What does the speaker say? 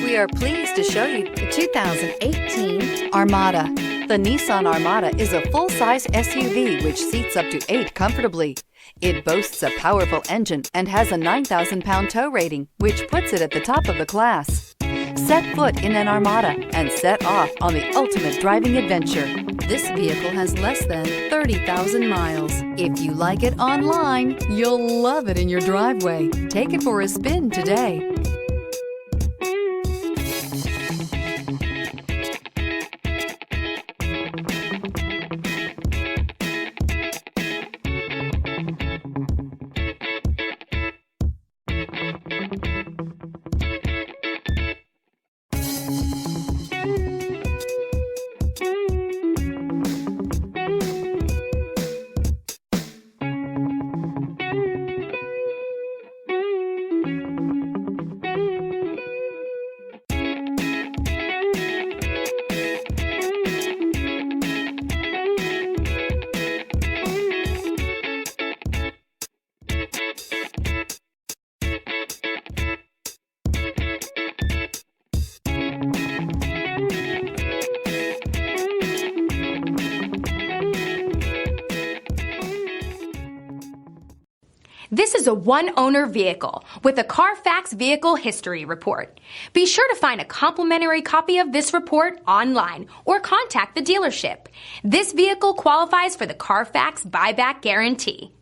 We are pleased to show you the 2018 Armada. The Nissan Armada is a full-size SUV which seats up to 8 comfortably. It boasts a powerful engine and has a 9,000-pound tow rating, which puts it at the top of the class. Set foot in an Armada and set off on the ultimate driving adventure. This vehicle has less than 30,000 miles. If you like it online, you'll love it in your driveway. Take it for a spin today. This is a one-owner vehicle with a Carfax Vehicle History Report. Be sure to find a complimentary copy of this report online or contact the dealership. This vehicle qualifies for the Carfax Buyback Guarantee.